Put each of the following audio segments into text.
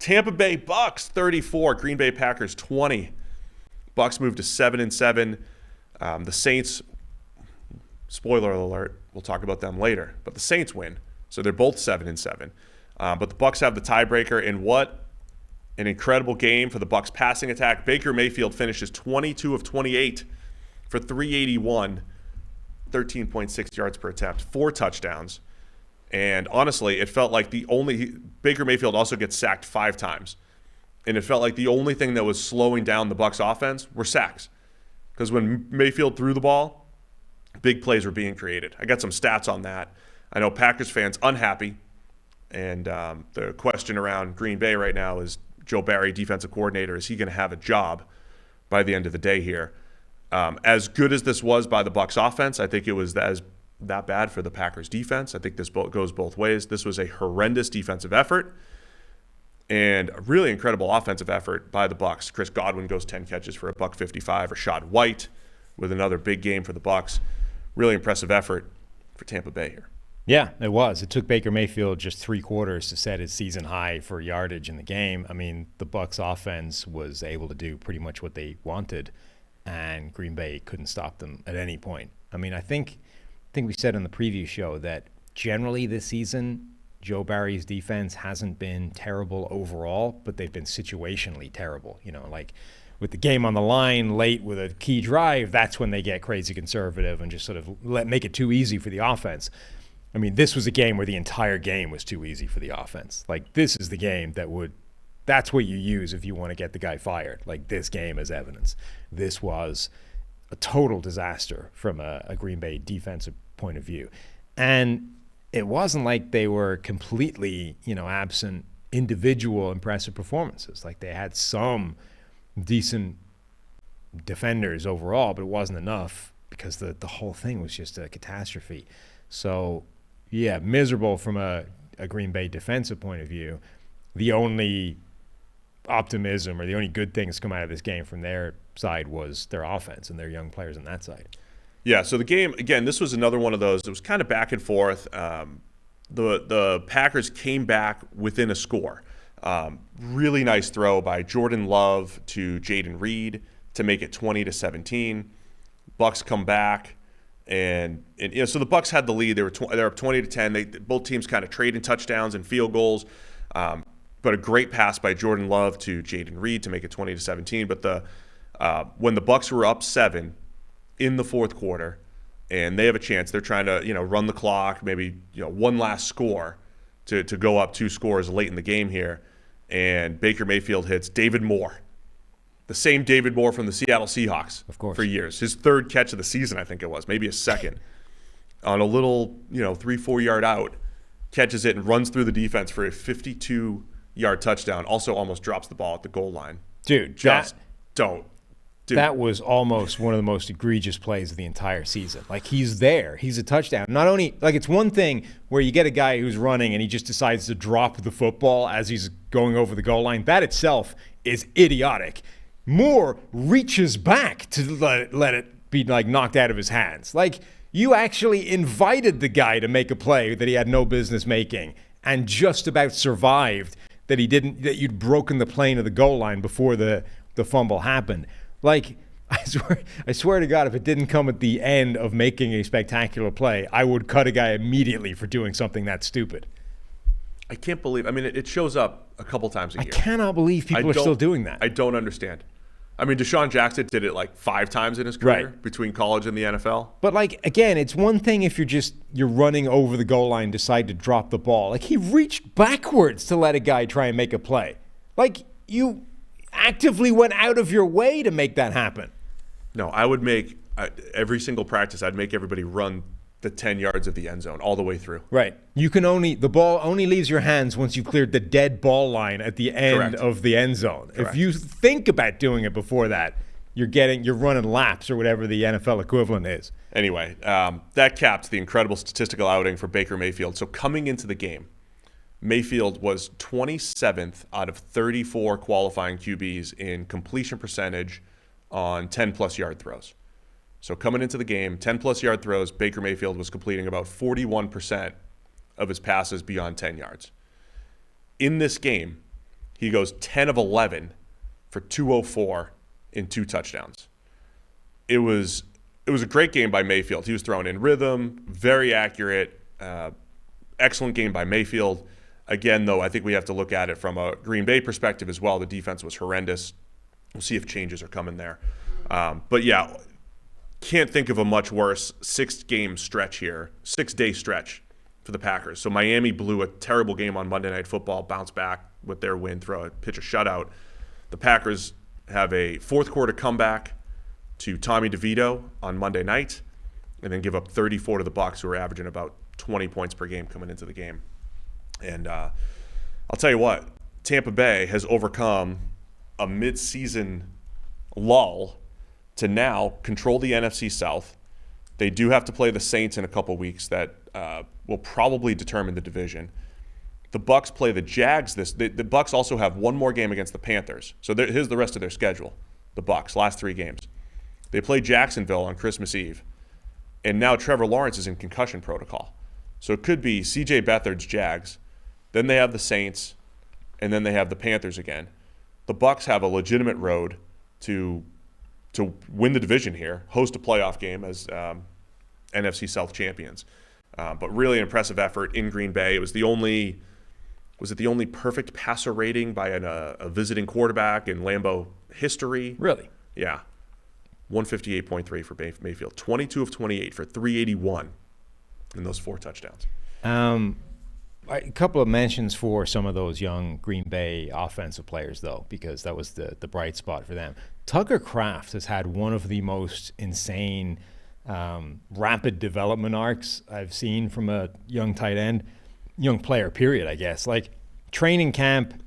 Tampa Bay Bucks 34, Green Bay Packers 20. Bucks moved to 7-7. The Saints, spoiler alert, we'll talk about them later, but the Saints win. So they're both 7-7. But the Bucks have the tiebreaker, and what an incredible game for the Bucks passing attack. Baker Mayfield finishes 22 of 28 for 381, 13.6 yards per attempt, 4 touchdowns. And honestly, it felt like Baker Mayfield also gets sacked 5 times. And it felt like the only thing that was slowing down the Bucks offense were sacks. Because when Mayfield threw the ball, big plays were being created. I got some stats on that. I know Packers fans unhappy. And the question around Green Bay right now is Joe Barry, defensive coordinator, is he going to have a job by the end of the day here? As good as this was by the Bucs offense, I think it was that bad for the Packers defense. I think this goes both ways. This was a horrendous defensive effort and a really incredible offensive effort by the Bucs. Chris Godwin goes 10 catches for $155. Rashad White with another big game for the Bucs. Really impressive effort for Tampa Bay here. Yeah, it was. It took Baker Mayfield just 3 quarters to set his season high for yardage in the game. I mean, the Bucs offense was able to do pretty much what they wanted, and Green Bay couldn't stop them at any point. I mean, I think we said on the preview show that generally this season, Joe Barry's defense hasn't been terrible overall, but they've been situationally terrible. You know, like with the game on the line late with a key drive, that's when they get crazy conservative and just sort of make it too easy for the offense. I mean, this was a game where the entire game was too easy for the offense. Like, this is the game that's what you use if you want to get the guy fired. Like, this game is evidence. This was a total disaster from a Green Bay defensive point of view. And it wasn't like they were completely, absent individual impressive performances. Like, they had some decent defenders overall, but it wasn't enough because the whole thing was just a catastrophe. So, yeah, miserable from a Green Bay defensive point of view. The only optimism or the only good things come out of this game from their side was their offense and their young players on that side. Yeah, so the game, again, this was another one of those. It was kind of back and forth. The Packers came back within a score. Really nice throw by Jordan Love to Jaden Reed to make it 20-17. Bucks come back. And so the Bucks had the lead. They were up 20-10. Both teams kind of trading touchdowns and field goals. But a great pass by Jordan Love to Jaden Reed to make it 20-17. But when the Bucks were up 7 in the fourth quarter, and they have a chance, they're trying to run the clock, maybe one last score to go up 2 scores late in the game here. And Baker Mayfield hits David Moore. The same David Moore from the Seattle Seahawks, of course, for years. His 3rd catch of the season, I think it was, maybe a 2nd, on a little 3-4 yard out, catches it and runs through the defense for a 52-yard touchdown. Also, almost drops the ball at the goal line. Dude, Dude. That was almost one of the most egregious plays of the entire season. Like, he's there. He's a touchdown. Not only, like, it's one thing where you get a guy who's running and he just decides to drop the football as he's going over the goal line. That itself is idiotic. Moore reaches back to let it be, like, knocked out of his hands. Like, you actually invited the guy to make a play that he had no business making and just about survived that you'd broken the plane of the goal line before the fumble happened. Like, I swear to God, if it didn't come at the end of making a spectacular play, I would cut a guy immediately for doing something that stupid. I can't believe. I mean, it shows up a couple times a year. I cannot believe people are still doing that. I don't understand. I mean, Deshaun Jackson did it like 5 times in his career between college and the NFL. But, like, again, it's one thing if you're running over the goal line, decide to drop the ball. Like, he reached backwards to let a guy try and make a play. Like, you actively went out of your way to make that happen. No, I would make every single practice, I'd make everybody run the 10 yards of the end zone all the way through. Right. The ball only leaves your hands once you've cleared the dead ball line at the end of the end zone. Correct. If you think about doing it before that, you're running laps or whatever the NFL equivalent is. Anyway, that capped the incredible statistical outing for Baker Mayfield. So coming into the game, Mayfield was 27th out of 34 qualifying QBs in completion percentage on 10-plus yard throws. So coming into the game, 10-plus yard throws, Baker Mayfield was completing about 41% of his passes beyond 10 yards. In this game, he goes 10 of 11 for 204 and 2 touchdowns. It was a great game by Mayfield. He was throwing in rhythm, very accurate, excellent game by Mayfield. Again, though, I think we have to look at it from a Green Bay perspective as well. The defense was horrendous. We'll see if changes are coming there. But yeah, can't think of a much worse 6-day stretch for the Packers. So Miami blew a terrible game on Monday Night Football, bounced back with their win, pitch a shutout. The Packers have a fourth quarter comeback to Tommy DeVito on Monday night, and then give up 34 to the Bucs, who are averaging about 20 points per game coming into the game. And I'll tell you what, Tampa Bay has overcome a mid-season lull to now control the NFC South. They do have to play the Saints in a couple weeks that will probably determine the division. The Bucs play the Jags the Bucs also have one more game against the Panthers. So here's the rest of their schedule. The Bucs, last 3 games. They play Jacksonville on Christmas Eve. And now Trevor Lawrence is in concussion protocol. So it could be C.J. Beathard's Jags. Then they have the Saints. And then they have the Panthers again. The Bucs have a legitimate road to win the division here, host a playoff game as NFC South champions. But really impressive effort in Green Bay. It was the only perfect passer rating by a visiting quarterback in Lambeau history. Really? Yeah. 158.3 for Mayfield. 22 of 28 for 381 in those 4 touchdowns. A couple of mentions for some of those young Green Bay offensive players, though, because that was the bright spot for them. Tucker Kraft has had one of the most insane rapid development arcs I've seen from a young tight end, young player, period, I guess. Like training camp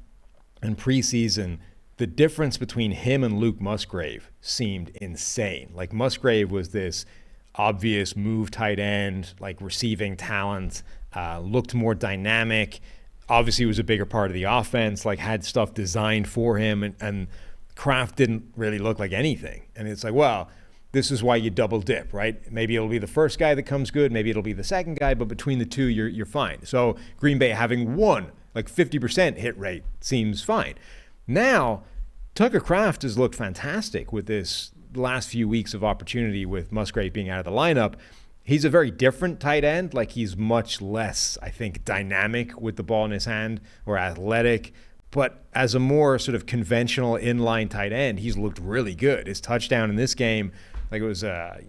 and preseason, the difference between him and Luke Musgrave seemed insane. Like Musgrave was this obvious move tight end, like receiving talent, looked more dynamic, obviously was a bigger part of the offense, like had stuff designed for him, and Kraft didn't really look like anything. And it's like, well, this is why you double dip, right? Maybe it'll be the first guy that comes good, maybe it'll be the second guy, but between the two, you're fine. So Green Bay having one, like 50% hit rate seems fine. Now, Tucker Kraft has looked fantastic with this last few weeks of opportunity with Musgrave being out of the lineup. He's a very different tight end. Like he's much less, I think, dynamic with the ball in his hand or athletic. But as a more sort of conventional inline tight end, he's looked really good. His touchdown in this game, like it was a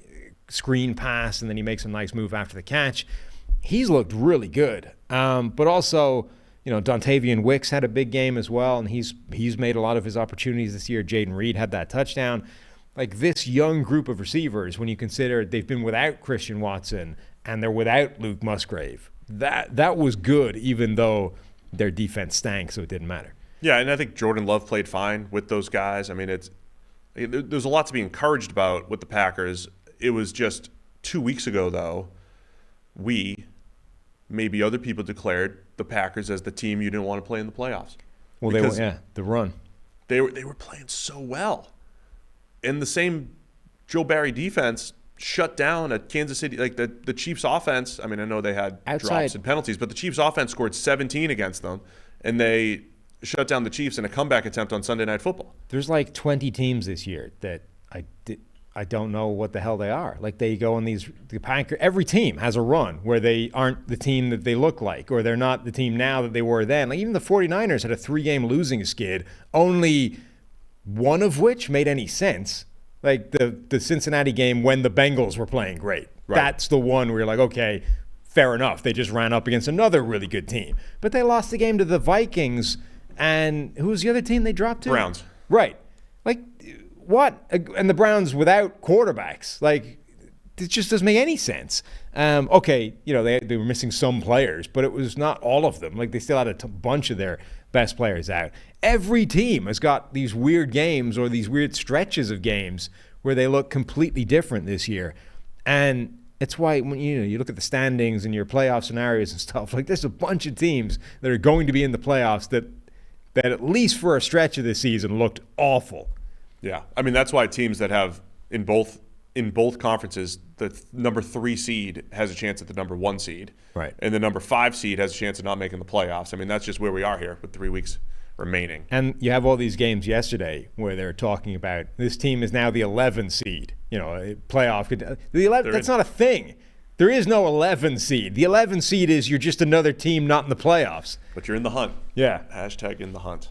screen pass and then he makes a nice move after the catch. He's looked really good. But also, you know, Dontavian Wicks had a big game as well, and he's made a lot of his opportunities this year. Jaden Reed had that touchdown. Like this young group of receivers, when you consider they've been without Christian Watson and they're without Luke Musgrave, that was good, even though their defense stank, so it didn't matter. Yeah, and I think Jordan Love played fine with those guys. I mean, there's a lot to be encouraged about with the Packers. It was just 2 weeks ago, though, maybe other people declared the Packers as the team you didn't want to play in the playoffs. Well, the run. They were playing so well. And the same Joe Barry defense shut down a Kansas City, like the Chiefs offense. I mean, I know they had drops and penalties, but the Chiefs offense scored 17 against them, and they shut down the Chiefs in a comeback attempt on Sunday Night Football. There's like 20 teams this year that I don't know what the hell they are. Like they go on every team has a run where they aren't the team that they look like, or they're not the team now that they were then. Like even the 49ers had a 3-game losing skid, only one of which made any sense. Like the Cincinnati game when the Bengals were playing great. Right. That's the one where you're like, okay, fair enough. They just ran up against another really good team. But they lost the game to the Vikings, and who was the other team they dropped to? Browns. Right. Like, what? And the Browns without quarterbacks. Like, it just doesn't make any sense. Okay, you know, they were missing some players, but it was not all of them. Like, they still had a bunch of their best players out. Every team has got these weird games or these weird stretches of games where they look completely different this year. And it's why when you look at the standings and your playoff scenarios and stuff, like there's a bunch of teams that are going to be in the playoffs that at least for a stretch of this season looked awful. Yeah. I mean, that's why teams that have in both conferences, the number 3 seed has a chance at the number 1 seed. Right. And the number 5 seed has a chance of not making the playoffs. I mean, that's just where we are here with 3 weeks remaining. And you have all these games yesterday where they're talking about this team is now the 11 seed. You know, playoff. The 11. That's not a thing. There is no 11 seed. The 11 seed is you're just another team not in the playoffs. But you're in the hunt. Yeah. Hashtag in the hunt.